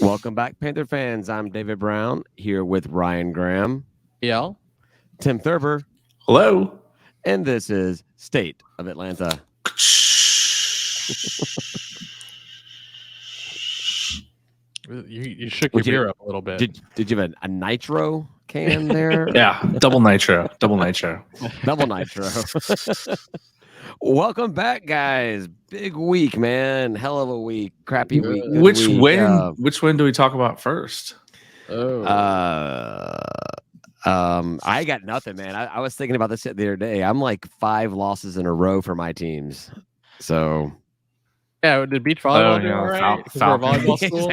Welcome back, Panther fans. I'm David Brown here with Ryan Graham, Yeah. Tim Thurber, Hello. and this is State of Atlanta. You shook your beer up a little bit. Did you have a nitro can there? Yeah, double nitro. Double nitro. Double nitro. Welcome back, guys. Big week, man. Hell of a week. Crappy week. Good Which week. win? Which win do we talk about first? I got nothing, man. I was thinking about this the other day. I'm like 5 losses in a row for my teams. So yeah, did beach volleyball do all right? Volleyball school?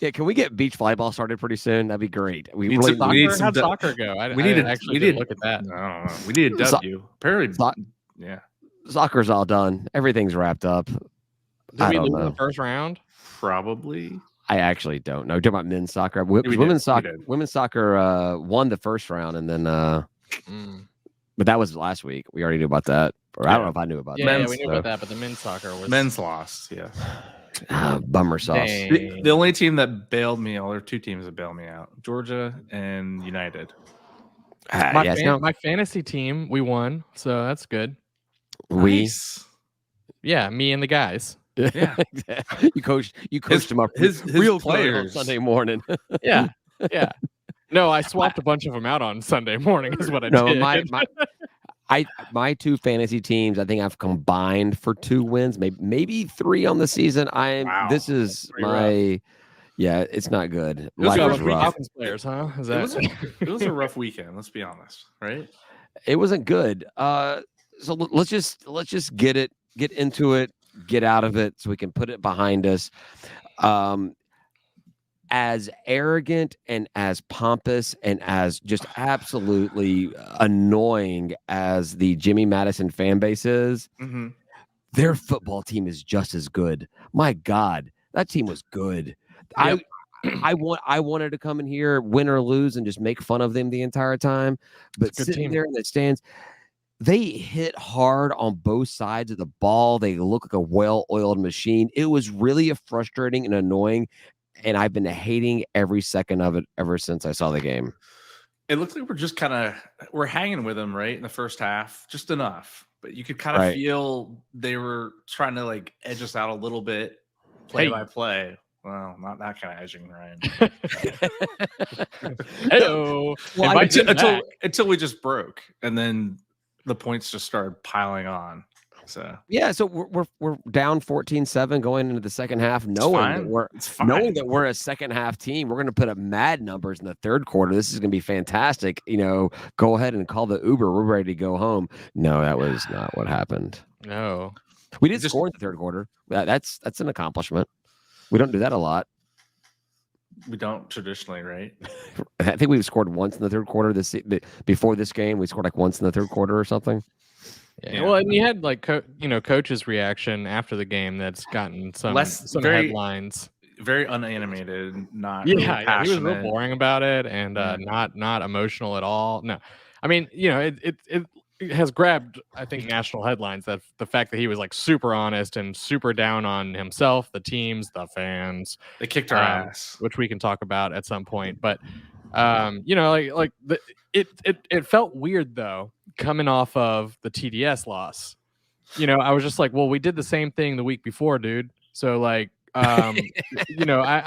Yeah, can we get beach volleyball started pretty soon? That'd be great. How'd soccer go? We didn't look at that. No. We need a W. Apparently, yeah. Soccer's all done. Everything's wrapped up. Did we lose in the first round? Probably. I actually don't know. Talking about men's soccer. Women's soccer won the first round, and then but that was last week. We already knew about that. Or I don't know if I knew about that. Yeah, we knew about that, but the men's soccer was men's lost. Yeah. Bummer sauce. The only team that bailed me, or 2 teams that bailed me out, Georgia and United. My fantasy team, we won, so that's good. Nice. Yeah, me and the guys. Yeah, you coached him up. His real players on Sunday morning. yeah. No, I swapped a bunch of them out on Sunday morning. Is what I did. My 2 fantasy teams, I think I've combined for 2 wins, maybe 3 on the season. This is my. Yeah, it's not good. Life was rough. Players, huh? It was a rough weekend. Let's be honest, right? It wasn't good. So let's just get into it, get out of it, so we can put it behind us. As arrogant and as pompous and as just absolutely annoying as the Jimmy Madison fan base is, their football team is just as good. My God, that team was good. Yep. I wanted to come in here, win or lose, and just make fun of them the entire time. But sitting there in the stands, they hit hard on both sides of the ball. They look like a well-oiled machine. It was really frustrating and annoying, and I've been hating every second of it ever since I saw the game. It looks like we're hanging with them, right, in the first half, just enough. But you could kind of feel they were trying to like edge us out a little bit, play by play. Well, not that kind of edging, Ryan. Hello. Well, until we just broke, and then the points just started piling on. So we're down 14-7 going into the second half, knowing that we're a second half team. We're going to put up mad numbers in the third quarter. This is going to be fantastic. Go ahead and call the Uber. We're ready to go home. No, that was not what happened. No, we did score in the third quarter. That's an accomplishment. We don't do that a lot. We don't traditionally, right? I think we've scored once in the third quarter. Before this game, we scored like once in the third quarter or something. Yeah. Well, and you had like coach's reaction after the game that's gotten some headlines. Very unanimated, not really passionate. He was real boring about it and not emotional at all. No, I mean it has grabbed, I think, national headlines, that the fact that he was like super honest and super down on himself, the teams, the fans. They kicked our ass, which we can talk about at some point. But it felt weird though, coming off of the TDS loss. I was just like, well, we did the same thing the week before, dude. So like, I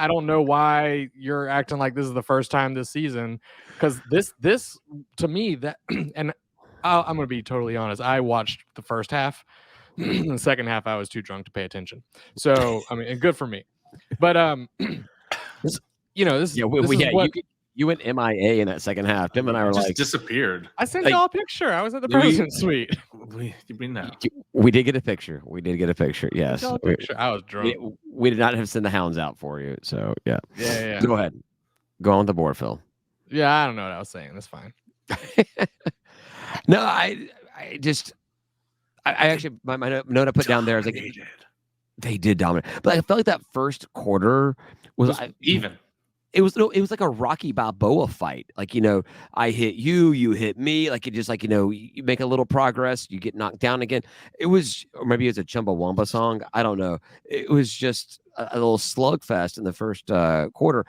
don't know why you're acting like this is the first time this season, because this to me that and. I'm going to be totally honest. I watched the first half. In the second half, I was too drunk to pay attention. So, I mean, good for me. But, you went MIA in that second half. Tim and I were like disappeared. I sent y'all a picture. I was at the president's suite. We did get a picture. Yes. I was drunk. We did not have to send the hounds out for you. So, yeah. Yeah. Go ahead. Go on the board, Phil. Yeah, I don't know what I was saying. That's fine. No, I actually, my note I put down there is like they did dominate, but I felt like that first quarter was even. it was like a Rocky Balboa fight. Like, I hit you, you hit me. Like, it just like, you make a little progress, you get knocked down again. It was, or maybe it was a Chumbawamba song. I don't know. It was just a little slugfest in the first quarter.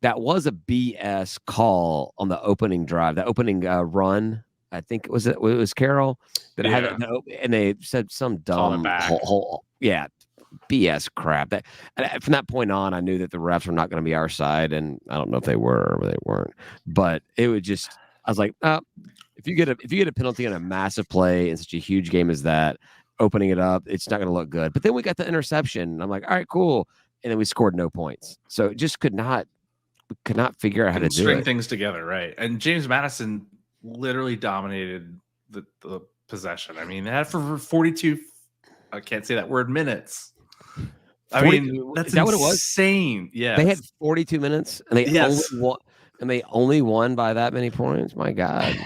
That was a BS call on the opening drive, the opening run. I think it was Carroll that had it, and they said some dumb BS crap. And from that point on, I knew that the refs were not going to be our side, and I don't know if they were or they weren't. But it would just, I was like, if you get a penalty on a massive play in such a huge game as that, opening it up, it's not going to look good. But then we got the interception, and I'm like, all right, cool, and then we scored no points. So it just could not figure out how to string things together, right? And James Madison literally dominated the possession. I mean, they had for 42. I can't say that word, minutes. I mean, that's what it was. Insane. Yeah, they had 42 minutes, and they only won by that many points. My God,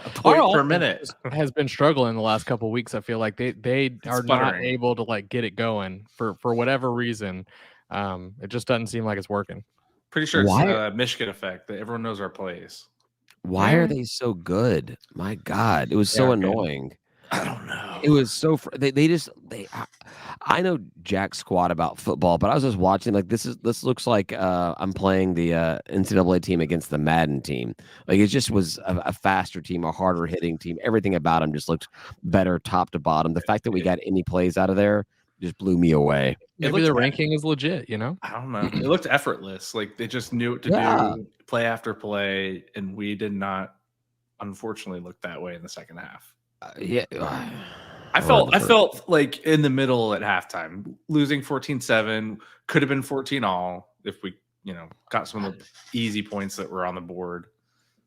a point per minute has been struggling the last couple of weeks. I feel like they are not able to like get it going for whatever reason. It just doesn't seem like it's working. Pretty sure it's Michigan effect that everyone knows our plays. Why are they so good? My God, it was so annoying. I don't know. It was so I know jack squat about football, but I was just watching like this looks like I'm playing the NCAA team against the Madden team. Like it just was a faster team, a harder hitting team. Everything about them just looked better top to bottom. The fact that we got any plays out of there just blew me away. Maybe the ranking is legit, I don't know. It looked effortless. Like they just knew what to do play after play, and we did not, unfortunately, look that way in the second half. I felt like in the middle at halftime, losing 14-7, could have been 14-all if we, got some of the easy points that were on the board.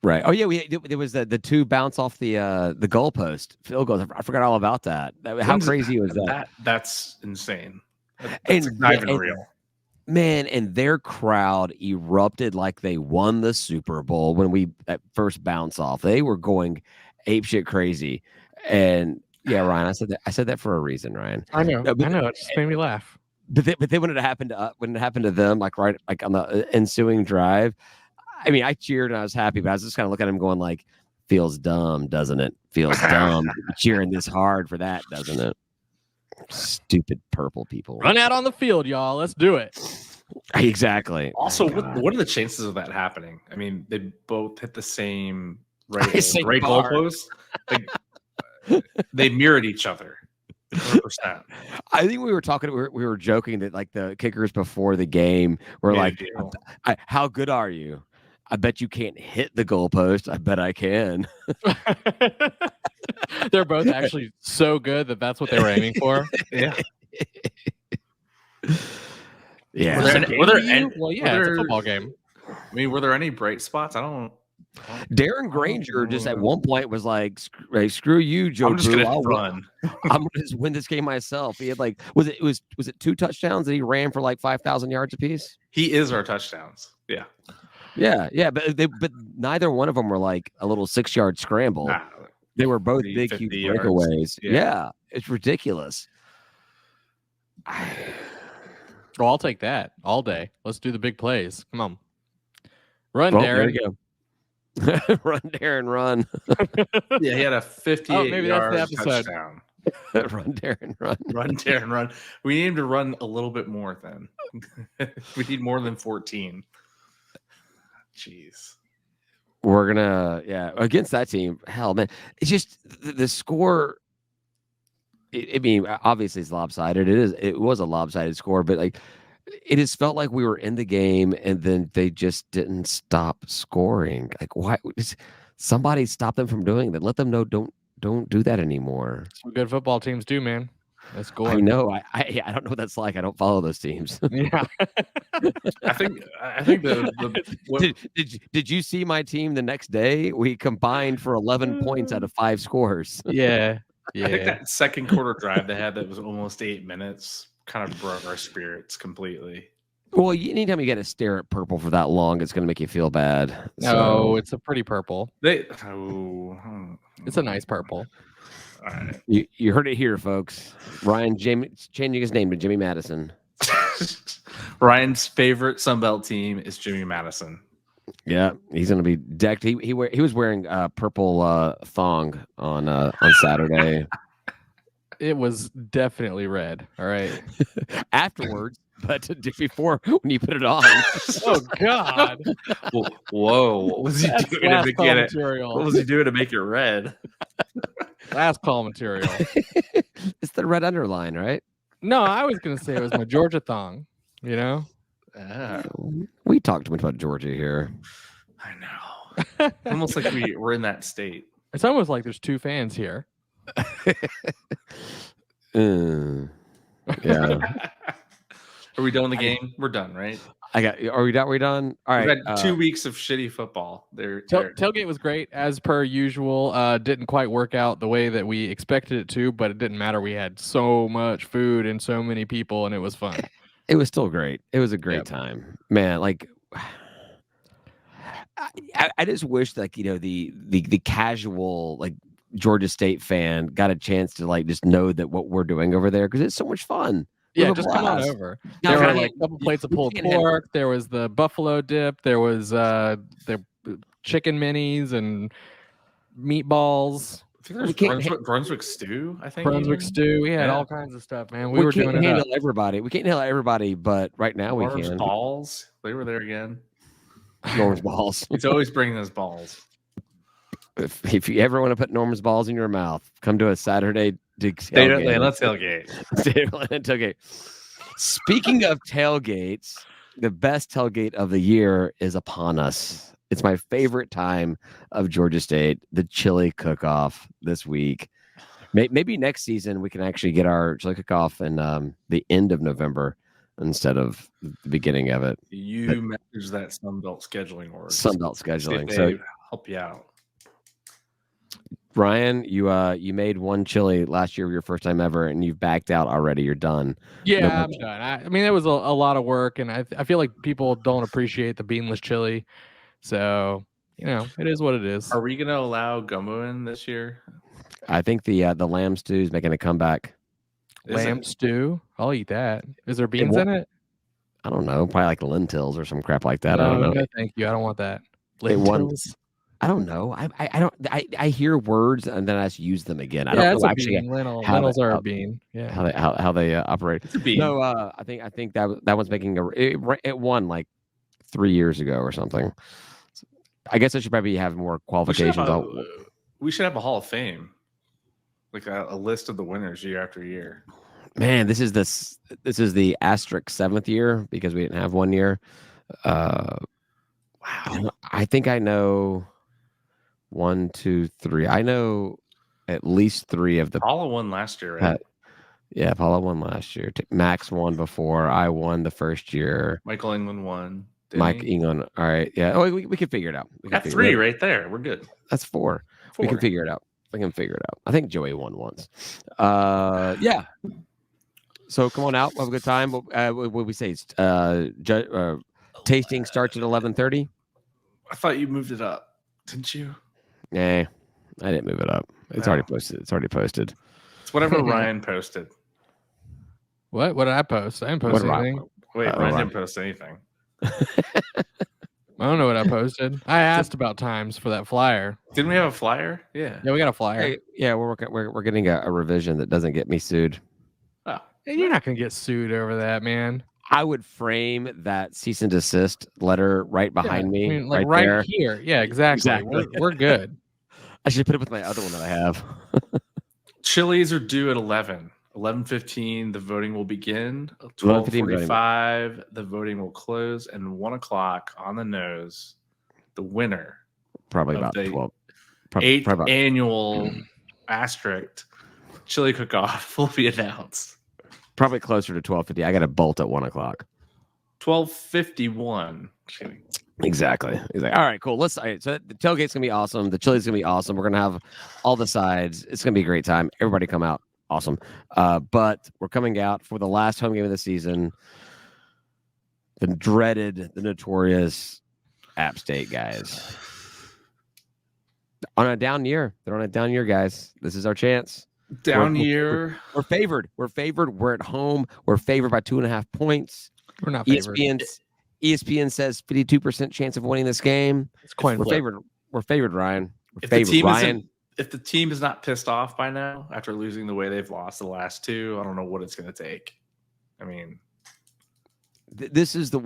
Right. Oh yeah, there was the two bounce off the goalpost field goals. I forgot all about that. How crazy was that? That's insane. That's not even real. Man, and their crowd erupted like they won the Super Bowl when we at first bounce off. They were going apeshit crazy. And yeah, Ryan, I said that for a reason, Ryan. I know. It just made me laugh. But then when it happened to them, like right like on the ensuing drive, I mean, I cheered and I was happy, but I was just kind of looking at him going like, feels dumb, doesn't it? Feels dumb cheering this hard for that, doesn't it? Stupid purple people. Run out on the field, y'all. Let's do it. Exactly. Also, what are the chances of that happening? I mean, they both hit the same right goalpost. They mirrored each other. 100%. I think we were joking that like the kickers before the game were like, how good are you? I bet you can't hit the goalpost. I bet I can. They're both actually so good that's what they were aiming for. Yeah. Yeah. It's a football game. I mean, were there any bright spots? Darren Granger just at one point was like, "Screw you, Joe. I'm just gonna run. I'm gonna just win this game myself." He had like, was it 2 touchdowns that he ran for like 5,000 yards apiece? He is our touchdowns. Yeah. Yeah, but neither one of them were like a little 6-yard scramble. Nah, they were both big, huge breakaways. Yeah, it's ridiculous. Well, I'll take that all day. Let's do the big plays. Come on. Run, Darren. There you go. Run, Darren, run. Yeah, he had a 58-yard touchdown. Run, Darren, run. Run, Darren, run. We need him to run a little bit more then. We need more than 14. Jeez. We're gonna, against that team. Hell, man, it's just the score. I mean, obviously it's lopsided. It was a lopsided score, but like, it has felt like we were in the game and then they just didn't stop scoring. Like, why? Somebody stop them from doing that. Let them know don't do that anymore. That's what good football teams do, man. That's cool. I know. I don't know what that's like. I don't follow those teams. Yeah. I think did you see my team the next day? We combined for 11 points out of 5 scores. Yeah. I think that second quarter drive they had that was almost 8 minutes kind of broke our spirits completely. Well, anytime you get to stare at purple for that long, it's going to make you feel bad. No, it's a pretty purple. It's a nice purple. All right. You heard it here, folks. Ryan changing his name to Jimmy Madison. Ryan's favorite Sunbelt team is Jimmy Madison. Yeah, he's gonna be decked. He was wearing a purple thong on Saturday. It was definitely red. All right. Afterwards, but before when you put it on. Oh God! Whoa! What was he doing to make it? Material. What was he doing to make it red? Last call material. It's the red underline, right? No, I was gonna say it was my Georgia thong. You know. We talked too much about Georgia here. I know. Almost like we're in that state. It's almost like there's two fans here. Yeah. Are we done with the game? We're done, right? Are we done? We done? All right. We've had 2 weeks of shitty football. Tailgate was great as per usual. Didn't quite work out the way that we expected it to, but it didn't matter. We had so much food and so many people, and it was fun. It was still great. It was a great time, man. Like, I just wish, like, the casual, like, Georgia State fan got a chance to, like, just know that what we're doing over there, because it's so much fun. Yeah, just come on over. There were like a couple plates of pulled pork. There was the buffalo dip. There was the chicken minis and meatballs. I think there's Brunswick stew. I think Brunswick stew. We had all kinds of stuff, man. We were can't doing handle everybody. We can't handle everybody, but right now we can. Balls. They were there again. Norm's balls. He's always bringing those balls. If you ever want to put Norman's balls in your mouth, come to a Saturday State of Atlanta tailgate. State of Atlanta tailgate. Speaking of tailgates, the best tailgate of the year is upon us. It's my favorite time of Georgia State, the chili cook-off this week. Maybe next season we can actually get our chili cook-off in the end of November instead of the beginning of it. You manage that Sunbelt scheduling order. Sunbelt scheduling. So help you out. Ryan, you made one chili last year, your first time ever, and you've backed out already. You're done. Yeah, I'm done. I mean, it was a lot of work, and I feel like people don't appreciate the beanless chili. So, it is what it is. Are we going to allow gumbo in this year? I think the lamb stew is making a comeback. Lamb stew? I'll eat that. Is there beans in it? I don't know. Probably like lentils or some crap like that. No, I don't know. No, thank you. I don't want that. Lentils? I don't know. I hear words and then I just use them again. I don't know actually. Lentils are a bean. Yeah. How they operate. It's a bean. No, I think that one's making it won like 3 years ago or something. I guess I should probably have more qualifications. We should have a Hall of Fame, like a list of the winners year after year. Man, this is the asterisk 7th year because we didn't have 1 year. Wow. I think I know 1, 2, 3. I know at least 3 of the. Paula won last year, right? Yeah, Paula won last year. Max won before. I won the first year. Michael England won. Mike England. All right. Yeah. Oh, we can figure it out. We got 3 right there. We're good. That's 4. We can figure it out. I think Joey won once. Yeah. So come on out. We'll have a good time. What we say? Tasting starts at 11:30. I thought you moved it up, didn't you? Nah, I didn't move it up. It's already posted. It's whatever Ryan posted. What did I post? I didn't post anything. Ryan didn't post anything. I don't know what I posted. I asked about times for that flyer. Didn't we have a flyer? Yeah. Yeah, we got a flyer. Hey, yeah, we're getting a revision that doesn't get me sued. Oh, you're not gonna get sued over that, man. I would frame that cease and desist letter right behind me. I mean, like right there. Here. Yeah, exactly. We're good. I should put it with my other one that I have. Chilies are due at 11:15. The voting will begin. 12:45. The voting will close, and 1 o'clock on the nose. The winner, probably about 12. Eighth annual asterisk chili cook-off will be announced. Probably closer to 12:50. I got a bolt at 1 o'clock. 12:51. Exactly. He's like, all right, cool. So the tailgate's gonna be awesome. The chili's gonna be awesome. We're gonna have all the sides. It's gonna be a great time. Everybody come out. Awesome. But we're coming out for the last home game of the season. The dreaded, the notorious App State guys. On a down year. They're on a down year, guys. This is our chance. Down year. We're favored. We're at home. We're favored by 2.5 points. We're not favored. ESPN says 52% chance of winning this game. It's coin We're flip. favored. We're favored, Ryan. We're If favored, the team Ryan. if the team is not pissed off by now after losing the way they've lost the last two, I don't know what it's going to take. I mean, this is the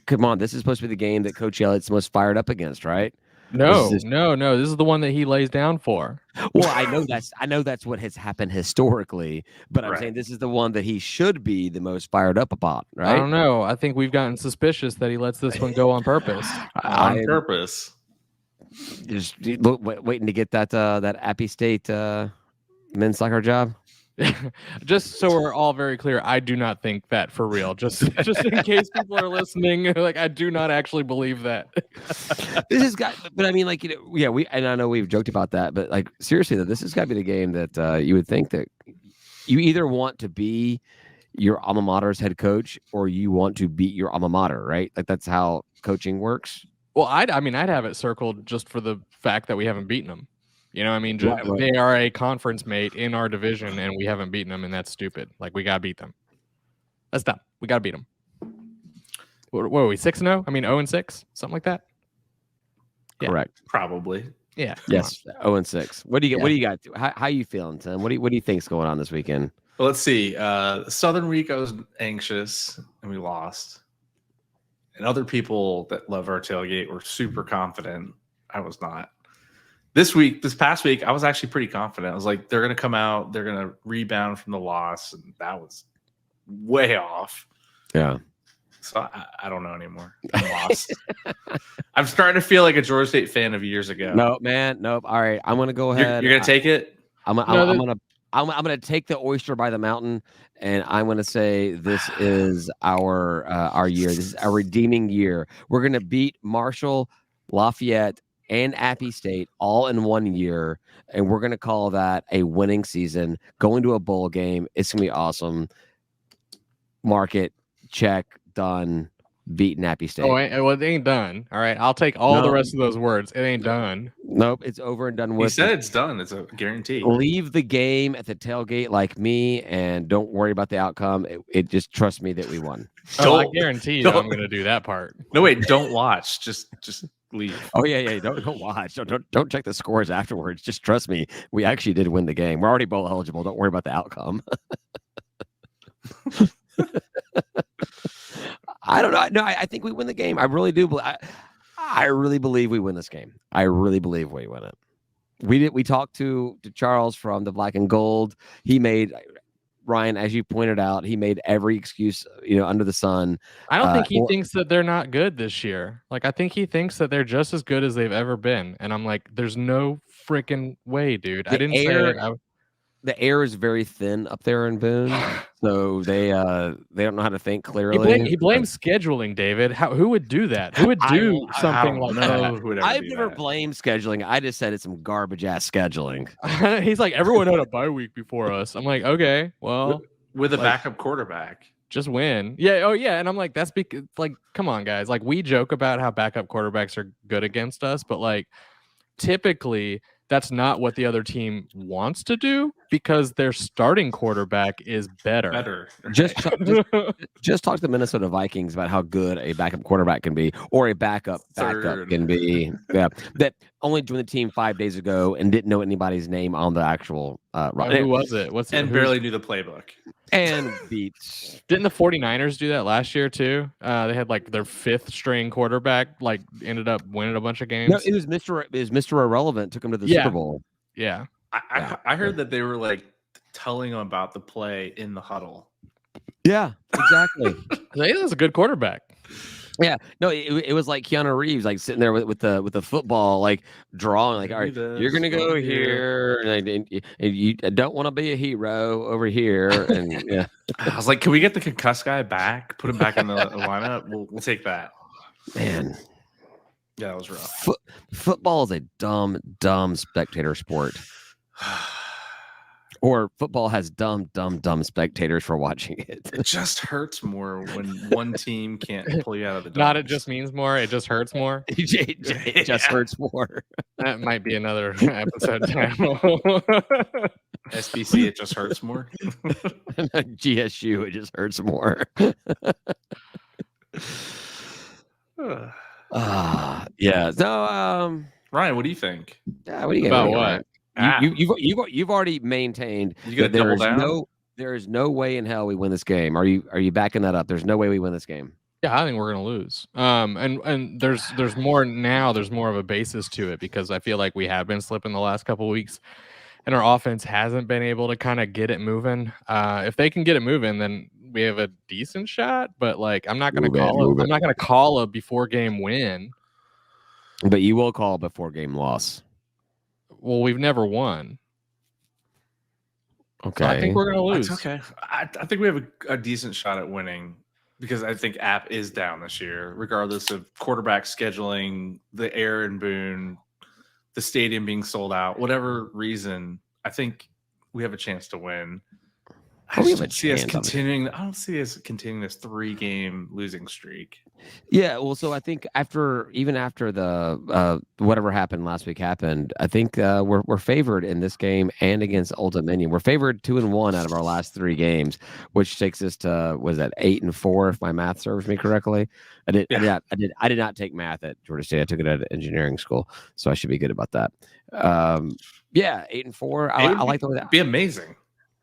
come on. This is supposed to be the game that Coach Elliott's most fired up against, right? No. This is the one that he lays down for. Well, I know that's what has happened historically, but I'm saying this is the one that he should be the most fired up about, right? I don't know. I think we've gotten suspicious that he lets this one go on purpose. On purpose. Just waiting to get that Appy State men's soccer job. Just so we're all very clear, I do not think that for real. Just in case people are listening, like I do not actually believe that. This has got, but I mean, like, and I know we've joked about that, but like seriously, though, this has got to be the game that you would think that you either want to be your alma mater's head coach or you want to beat your alma mater, right? Like that's how coaching works. Well, I'd have it circled just for the fact that we haven't beaten them. You know what I mean? Right. They are a conference mate in our division, and we haven't beaten them, and that's stupid. Like, we got to beat them. That's dumb. We got to beat them. What are we, 6-0? I mean, 0-6? Something like that? Yeah. Correct. Probably. Yeah. Yes. 0-6. What do you got? How you feeling, Tim? What do you think's going on this weekend? Well, let's see. Southern week, I was anxious, and we lost. And other people that love our tailgate were super confident. I was not. This past week, I was actually pretty confident. I was like, they're going to come out, they're going to rebound from the loss, and that was way off. Yeah. So I don't know anymore. I'm lost. I'm starting to feel like a Georgia State fan of years ago. No, man. Nope. All right. I'm going to go ahead. You're going to take it? I'm going to take the oyster by the mountain, and I'm going to say this is our year. This is our redeeming year. We're going to beat Marshall, Lafayette, and Appy State all in 1 year, and we're going to call that a winning season. Going to a bowl game. It's going to be awesome. Mark it. Check. Done. Beating Appy State. Oh, well, it ain't done. All right. I'll take all the rest of those words. It ain't done. Nope. It's over and done with. He said it's done. It's a guarantee. Leave the game at the tailgate like me, and don't worry about the outcome. It just trust me that we won. I guarantee you I'm going to do that part. No, wait. Don't watch. Just leave. Oh yeah. Don't watch. Don't check the scores afterwards. Just trust me. We actually did win the game. We're already bowl eligible. Don't worry about the outcome. I don't know. No, I think we win the game. I really do. I really believe we win this game. I really believe we win it. We talked to Charles from the Black and Gold. He made, Ryan, as you pointed out, he made every excuse under the sun. I don't think he thinks that they're not good this year. Like, I think he thinks that they're just as good as they've ever been. And I'm like, there's no freaking way, dude. I didn't say it. The air is very thin up there in Boone, so they don't know how to think clearly. He blames scheduling, David. Who would do that? Who would do something like that? I've never blamed scheduling. I just said it's some garbage ass scheduling. He's like, everyone had a bye week before us. I'm like, okay, well, with a backup quarterback, just win. Yeah. Oh yeah. And I'm like, that's because, like, come on, guys. Like, we joke about how backup quarterbacks are good against us, but like, typically that's not what the other team wants to do because their starting quarterback is better. Just talk to the Minnesota Vikings about how good a backup quarterback can be, or a backup can be. Yeah, that only joined the team 5 days ago and didn't know anybody's name on the actual. Who was it? Barely knew the playbook. And beats. Didn't the 49ers do that last year too? They had like their 5th string quarterback ended up winning a bunch of games. No, it was Mr. Irrelevant took him to the Super Bowl. Yeah. I heard that they were like telling him about the play in the huddle. Yeah, exactly. He was a good quarterback. Yeah, no, it was like Keanu Reeves, like sitting there with the football, like drawing, like, all right, you're gonna go here, and you don't want to be a hero over here, and yeah. I was like, can we get the concussed guy back? Put him back in the lineup. We'll take that. Man, yeah, that was rough. Football is a dumb spectator sport. Or football has dumb spectators for watching it. It just hurts more when one team can't pull you out of the dogs. Not it just means more. It just hurts more. It just hurts more. That might be another episode title. SBC, it just hurts more. GSU, it just hurts more. Yeah. So, Ryan, what do you think? Yeah, what do you about what? You've already maintained that there is no way in hell we win this game. Are you backing that up? There's no way we win this game. Yeah, I think we're gonna lose. And there's more now. There's more of a basis to it because I feel like we have been slipping the last couple of weeks, and our offense hasn't been able to kind of get it moving. If they can get it moving, then we have a decent shot. But like, I'm not gonna call a before game win. But you will call a before game loss. Well, we've never won. Okay, so I think we're gonna lose. That's okay. I think we have a decent shot at winning. Because I think App is down this year, regardless of quarterback scheduling, the air in Boone, the stadium being sold out, whatever reason, I think we have a chance to win. I don't see us continuing this 3-game losing streak. Yeah, well, so I think after the whatever happened last week happened, I think we're favored in this game and against Old Dominion. We're favored 2-1 out of our last 3 games, which takes us to 8-4 if my math serves me correctly. I did not take math at Georgia State. I took it at engineering school, so I should be good about that. 8-4. I like the way that be amazing.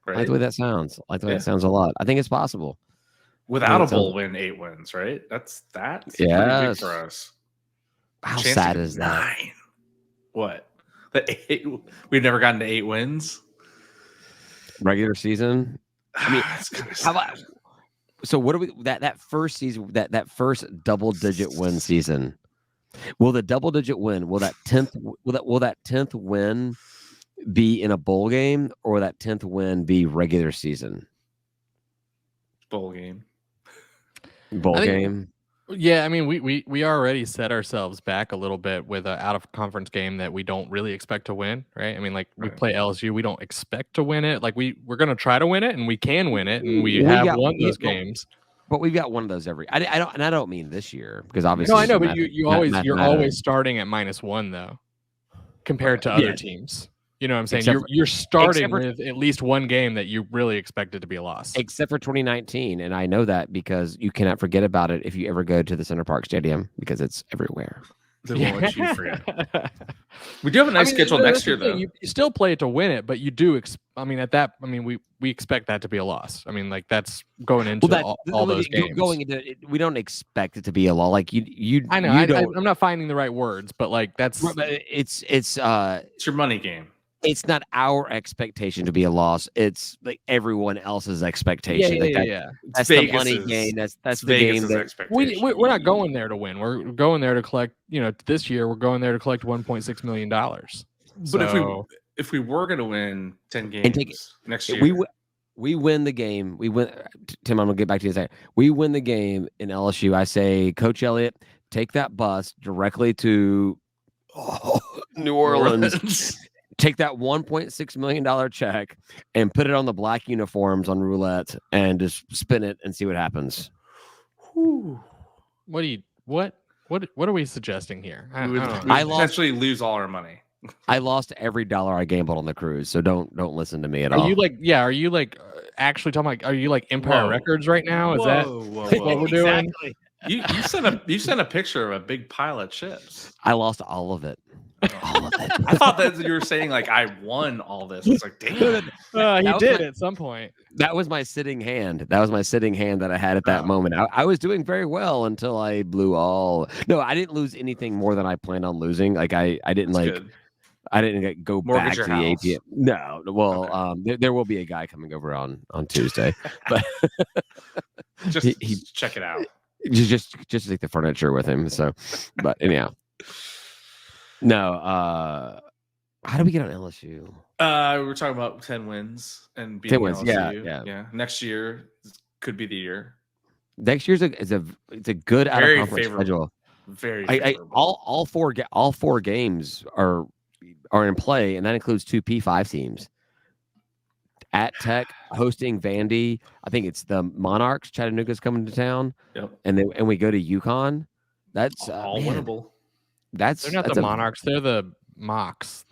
Right? I like the way that sounds. I like the way that sounds a lot. I think it's possible. Without a bowl win, 8 wins, right? That's pretty big for us. How sad is that? 9. What? We've never gotten to 8 wins? Regular season? I mean, how about, so what do we that first season, that first double-digit win season? Will the double-digit win, will that 10th win be in a bowl game, or that 10th win be regular season? Bowl game. Yeah, I mean, we already set ourselves back a little bit with an out of conference game that we don't really expect to win, right? I mean, like we play LSU, we don't expect to win it. Like we're gonna try to win it, and we can win it, and we have won those games. But we've got one of those every. I don't mean this year because obviously. No, I know, but you're always starting at -1 though, compared to other teams. You know what I'm saying? You're starting with at least one game that you really expected to be a loss. Except for 2019, and I know that because you cannot forget about it if you ever go to the Center Park Stadium because it's everywhere. They won't let you forget. We do have a nice schedule next year, though. You still play it to win it, but you do. We expect that to be a loss. I mean, like that's going into all those games. We don't expect it to be a loss. Like you. I know. I'm not finding the right words, but like that's. It's your money game. It's not our expectation to be a loss. It's like everyone else's expectation. Yeah. That's the money game. That's the game that we're not going there to win. We're going there to collect. This year we're going there to collect $1.6 million. But if we were going to win 10 games next year, we win the game. We win. Tim, I'm gonna get back to you in a second. We win the game in LSU. I say, Coach Elliott, take that bus directly to New Orleans. Take that $1.6 million check and put it on the black uniforms on roulette and just spin it and see what happens. Whew. What are we suggesting here? I essentially lose all our money. I lost every dollar I gambled on the cruise, so don't listen to me at all. Are you actually talking about? Are you like Empire Records right now? Is that what we're doing? You sent a picture of a big pile of chips. I lost all of it. I thought that you were saying like I won all this. It's like, damn. He did at some point. That was my sitting hand. That I had at that moment. I was doing very well until I blew all. No, I didn't lose anything more than I planned on losing. Like I didn't That's like. Good. I didn't go back to the ATM. No, well, okay. There will be a guy coming over on Tuesday, but just check it out. Just take the furniture with him. So, but anyhow. No, how do we get on LSU? We were talking about 10 wins and beating 10 wins. LSU. Yeah. Next year could be the year. Next year's it's a good out of conference schedule. Very favorable. All four games are in play, and that includes 2 P5 teams. At Tech hosting Vandy. I think it's the Monarchs. Chattanooga's coming to town. Yep. And we go to UConn. That's all winnable. They're not the Monarchs. They're the Mocs.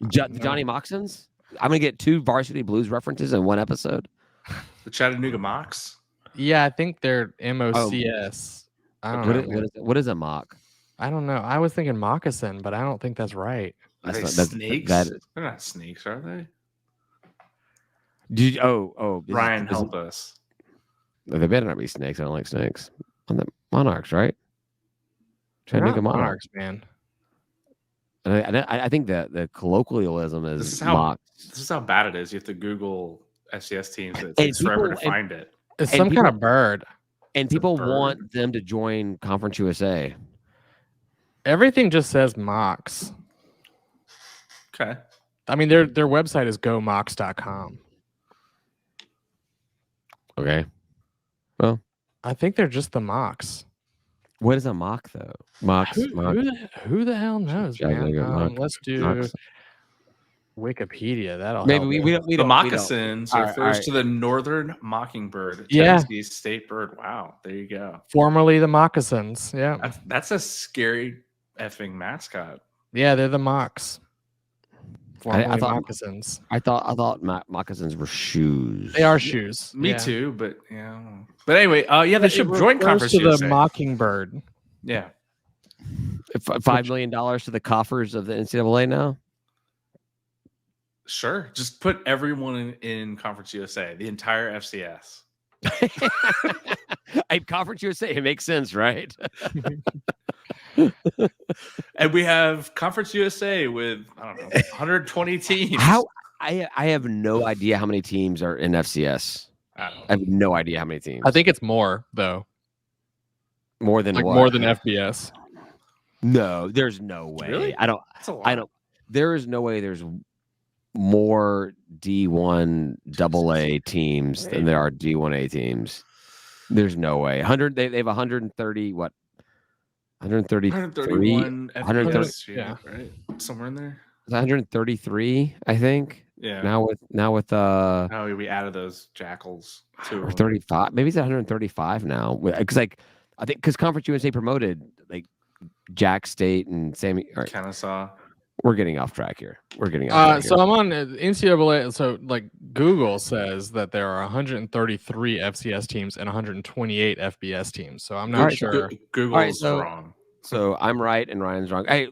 Johnny Moxons. I'm gonna get 2 Varsity Blues references in one episode. The Chattanooga Mocs. Yeah, I think they're MOCS. I don't know. What is a mock? I don't know. I was thinking moccasin, but I don't think that's right. Are they snakes? They're not snakes, are they? Ryan, help us. They better not be snakes. I don't like snakes. On the Monarchs, right? Chattanooga Monarchs, man. I think that the colloquialism is mock. This is how bad it is. You have to Google FCS teams. It takes forever to find it. It's some kind of bird. And people want them to join Conference USA. Everything just says Mocs. Okay. I mean, their website is gomocs.com. Okay. Well, I think they're just the Mocs. What is a mock, though? Mocs. Who the hell knows, man? Let's do Mocs. Wikipedia. That'll maybe help. The moccasins refers to the northern mockingbird, Tennessee state bird. Wow, there you go. Formerly the moccasins. Yeah, that's a scary effing mascot. Yeah, they're the Mocs. I thought moccasins. I thought moccasins were shoes. They are shoes. Me too, but yeah. But anyway, they should join Conference to USA. The mockingbird. Yeah. $5 million to the coffers of the NCAA now. Sure, just put everyone in Conference USA, the entire FCS. Conference USA, it makes sense, right? And we have Conference USA with 120 teams. I have no idea how many teams are in FCS. I have no idea how many teams. I think it's more though. More than what? More than FBS. No, there's no way. Really? I don't. There is no way there's more D1 AA teams than there are D1A teams. There's no way. 100. They have 130. What? 131 FBS, yeah, right, somewhere in there. 133, I think. Yeah. Now with we added those jackals too. Or 35. Maybe it's 135 now. Because I think because Conference USA promoted like Jack State and Sammy. Right. Kennesaw. We're getting off track here. So I'm on NCAA. So like Google says that there are 133 FCS teams and 128 FBS teams. So I'm not sure. Google's wrong. So I'm right and Ryan's wrong. Hey,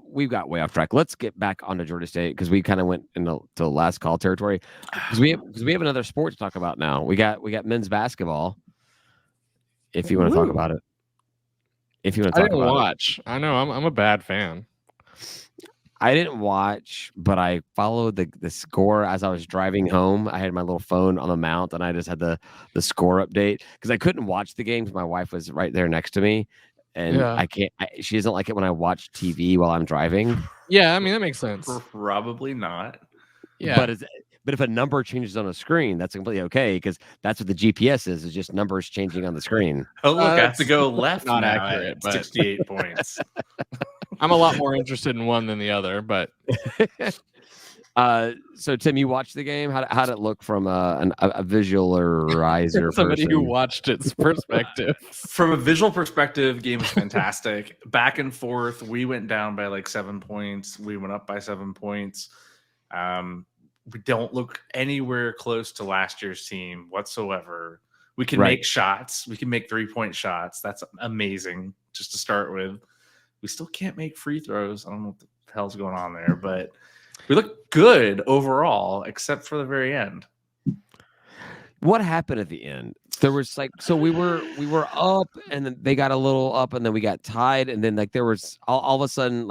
we've got way off track. Let's get back onto Georgia State because we kind of went into last call territory. Because we have another sport to talk about now. We got men's basketball. If you want to talk about it. If you want to talk about watch. I know I'm a bad fan. I didn't watch, but I followed the score as I was driving home. I had my little phone on the mount, and I just had the score update because I couldn't watch the game because my wife was right there next to me, and I can't. She doesn't like it when I watch TV while I'm driving. Yeah, I mean that makes sense. Probably not. Yeah, but if a number changes on a screen, that's completely okay because that's what the GPS is just numbers changing on the screen. Oh look, I have to go left. Not now accurate, but 68 points. I'm a lot more interested in one than the other, but so Tim, you watched the game. How did it look from a visualizer somebody person? who watched its perspective? From a visual perspective, game was fantastic. Back and forth. We went down by like 7 points. We went up by 7 points. We don't look anywhere close to last year's team whatsoever. We can make shots. We can make 3-point shots. That's amazing just to start with. We still can't make free throws. I don't know what the hell's going on there, but we look good overall, except for the very end. What happened at the end? There was we were up, and then they got a little up, and then we got tied, and then there was all of a sudden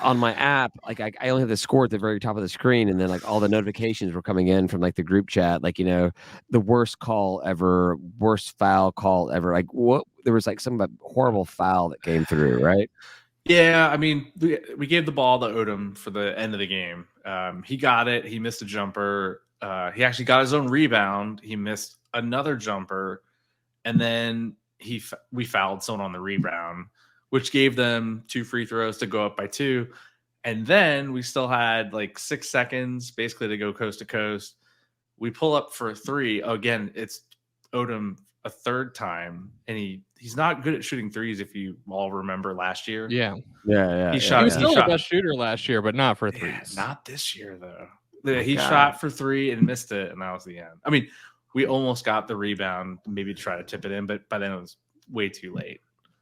on my app, I only have the score at the very top of the screen, and then all the notifications were coming in from the group chat, the worst call ever, worst foul call ever. There was some horrible foul that came through, right? Yeah, I mean, we gave the ball to Odom for the end of the game. He got it. He missed a jumper. He actually got his own rebound. He missed another jumper, and then we fouled someone on the rebound, which gave them 2 free throws to go up by 2. And then we still had 6 seconds basically to go coast to coast. We pull up for a 3. Again, it's Odom a third time, and he's not good at shooting threes. If you all remember last year, yeah. He was still the best shooter last year, but not for threes. Not this year though. He shot for 3 and missed it, and that was the end. I mean, we almost got the rebound, maybe try to tip it in, but by then it was way too late.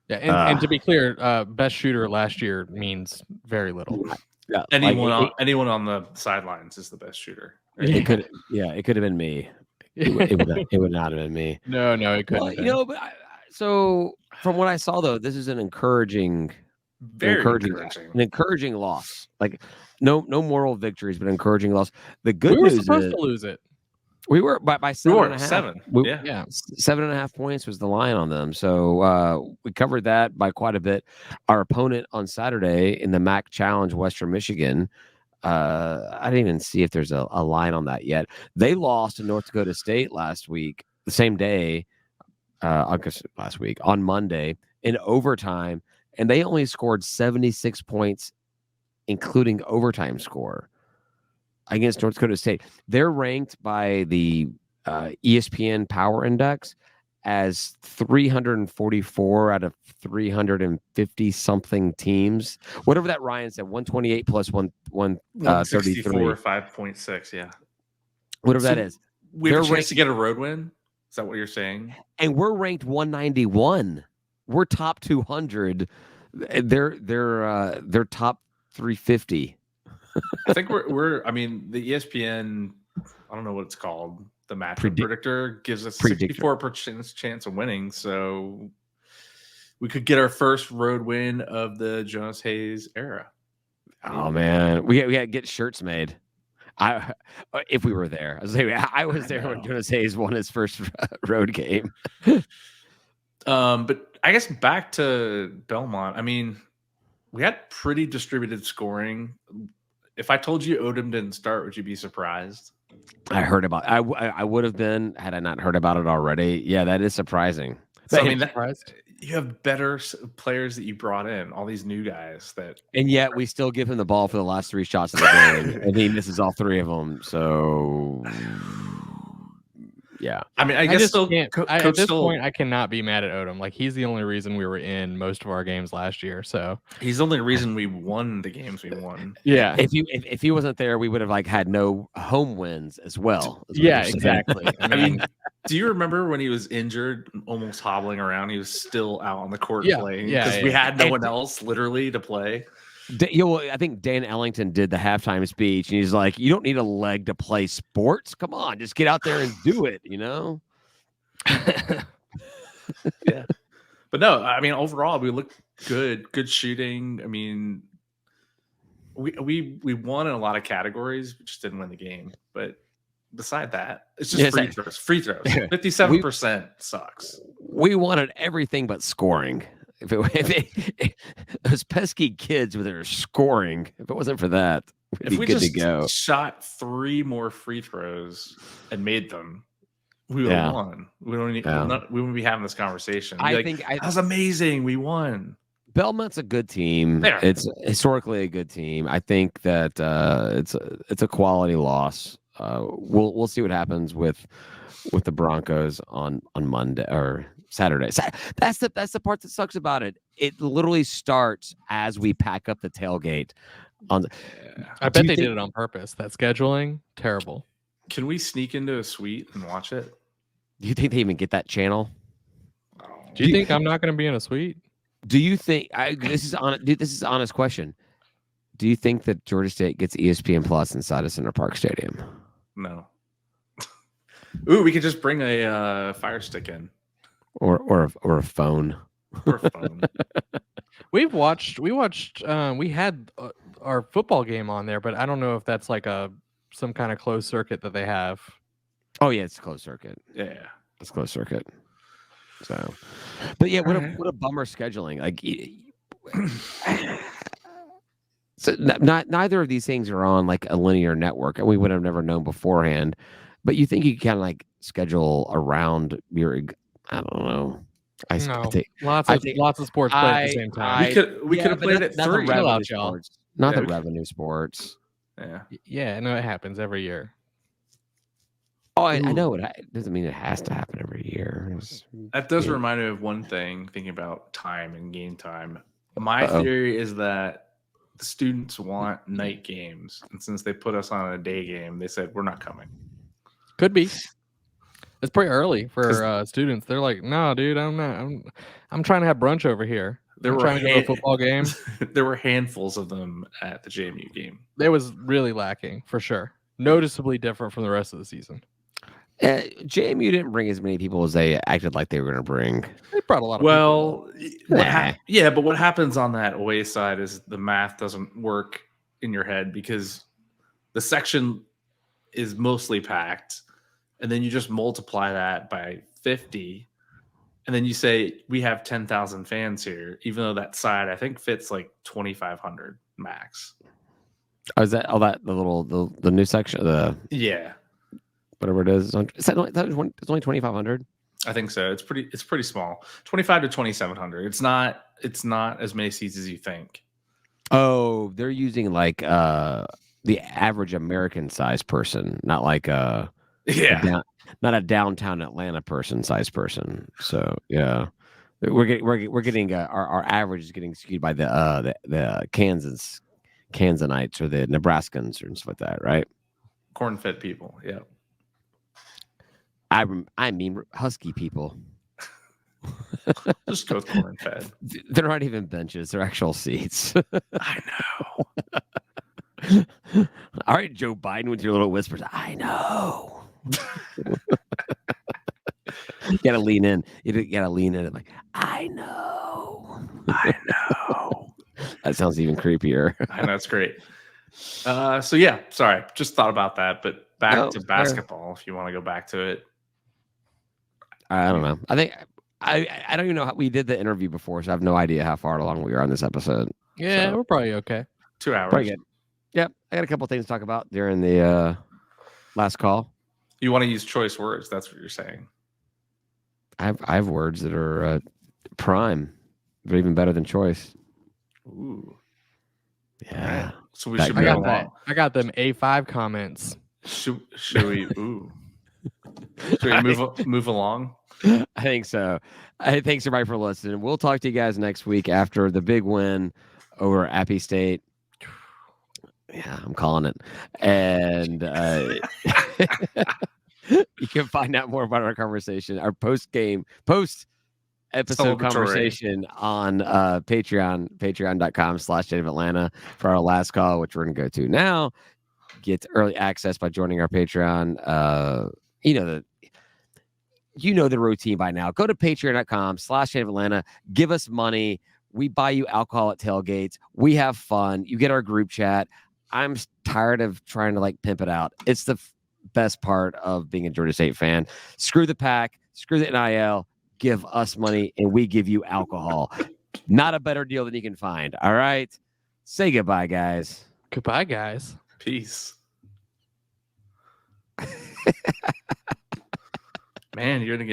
Yeah, and to be clear, best shooter last year means very little. Yeah, anyone on the sidelines is the best shooter. Right? It could have been me. It would not have been me. No, it couldn't. Well, but so from what I saw though, this is an encouraging loss. Like no moral victories, but encouraging loss. The good news is supposed to lose it. We were by 7.5. 7. 7.5 points was the line on them. So we covered that by quite a bit. Our opponent on Saturday in the MAC Challenge, Western Michigan. I didn't even see if there's a line on that yet. They lost to North Dakota State last week, the same day, last week on Monday in overtime, and they only scored 76 points, including overtime score, against North Dakota State. They're ranked by the ESPN Power Index as 344 out of 350 something teams. Whatever that Ryan said, 128 plus 133. 5.6, yeah. Whatever that is. We have a chance to get a road win? Is that what you're saying? And we're ranked 191. We're top 200. They're top 350. I think we're I mean, the ESPN, I don't know what it's called, the matchup predictor gives us 64% chance of winning, so we could get our first road win of the Jonas Hayes era. Oh man, we got to get shirts made. If we were there, I was there when Jonas Hayes won his first road game. But I guess back to Belmont. I mean, we had pretty distributed scoring. If I told you Odom didn't start, would you be surprised? I heard about. I would have been had I not heard about it already. Yeah, that is surprising. So, I mean, you have better players that you brought in, all these new guys and yet we still give him the ball for the last 3 shots of the game, and he misses all 3 of them. So, yeah. I mean, I guess at this point, I cannot be mad at Odom. Like, he's the only reason we were in most of our games last year. So he's the only reason we won the games we won. Yeah. If he wasn't there, we would have had no home wins as well. Yeah, exactly. I mean, do you remember when he was injured, almost hobbling around? He was still out on the court playing because we had no one else literally to play. I think Dan Ellington did the halftime speech, and he's like, "You don't need a leg to play sports. Come on, just get out there and do it." Yeah, but no, I mean, overall, we looked good. Good shooting. I mean, we won in a lot of categories. We just didn't win the game. But beside that, it's just free throws. Free throws. 57% sucks. We wanted everything but scoring. If those pesky kids with their scoring, if it wasn't for that, we'd be good to go. Shot 3 more free throws and made them, we would have won. We wouldn't be having this conversation. I think that was amazing. We won. Belmont's a good team. It's historically a good team. I think that it's a quality loss. We'll see what happens with the Broncos on Monday or Saturday. That's the part that sucks about it. It literally starts as we pack up the tailgate. I bet they did it on purpose. That scheduling, terrible. Can we sneak into a suite and watch it? Do you think they even get that channel? Do you think I'm not going to be in a suite? Do you think this is an honest question? Do you think that Georgia State gets ESPN Plus inside of Center Parc Stadium? No. Ooh, we could just bring a Fire Stick in. Or a phone. Or a phone. We had our football game on there, but I don't know if that's like some kind of closed circuit that they have. Oh yeah, it's closed circuit. Yeah, it's closed circuit. So, but yeah, what a bummer scheduling. Like, so neither of these things are on like a linear network, and we would have never known beforehand. But you think you can kind of like schedule around your, I don't know. I think lots of sports play at the same time. We could have played it not three. Not the revenue sports. Yeah, no, it happens every year. Oh, I know it doesn't mean it has to happen every year. That does remind me of one thing. Thinking about time and game time. My theory is that the students want night games, and since they put us on a day game, they said we're not coming. Could be. It's pretty early for students. They're like, no, dude, I'm not. I'm trying to have brunch over here. I'm trying to go to a football game. There were handfuls of them at the JMU game. It was really lacking for sure. Noticeably different from the rest of the season. JMU didn't bring as many people as they acted like they were going to bring. They brought a lot of people. Yeah, but what happens on that away side is the math doesn't work in your head because the section is mostly packed. And then you just multiply that by 50. And then you say, we have 10,000 fans here, even though that side, I think, fits like 2,500 max. Oh, is that all that the new section? Yeah. Whatever it is. It's only 2,500? I think so. It's pretty small. 25 to 2,700. It's not as many seats as you think. Oh, they're using like the average American size person, not like not a downtown Atlanta size person. So yeah, we're getting our average is getting skewed by the Kansanites or the Nebraskans and stuff like that, right? Corn-fed people, yeah. I mean husky people. Just go with corn-fed. They're not even benches; they're actual seats. I know. All right, Joe Biden with your little whispers. I know. You gotta lean in. You gotta lean in. Like, I know. I know. That sounds even creepier. I know, that's great. So yeah, sorry, just thought about that. But back to basketball, if you want to go back to it. I don't know. I think I don't even know how we did the interview before, so I have no idea how far along we are on this episode. Yeah, we're probably okay. 2 hours. Pretty good. Yep. I got a couple things to talk about during the last call. You want to use choice words? That's what you're saying. I have words that are prime. They're even better than choice. Ooh. Yeah. Right. So we should move along. I got them A5 comments. Should we? Ooh. Should we move along? I think so. Thanks everybody for listening. We'll talk to you guys next week after the big win over Appy State. Yeah, I'm calling it. And you can find out more about our conversation, our post-episode conversation on patreon.com/State of Atlanta for our last call, which we're going to go to now. Get early access by joining our Patreon. You know the routine by now. Go to patreon.com/State of Atlanta. Give us money. We buy you alcohol at tailgates. We have fun. You get our group chat. I'm tired of trying to like pimp it out. It's the best part of being a Georgia State fan. Screw the pack. Screw the NIL. Give us money and we give you alcohol. Not a better deal than you can find. All right. Say goodbye, guys. Goodbye, guys. Peace. Man, you're going to get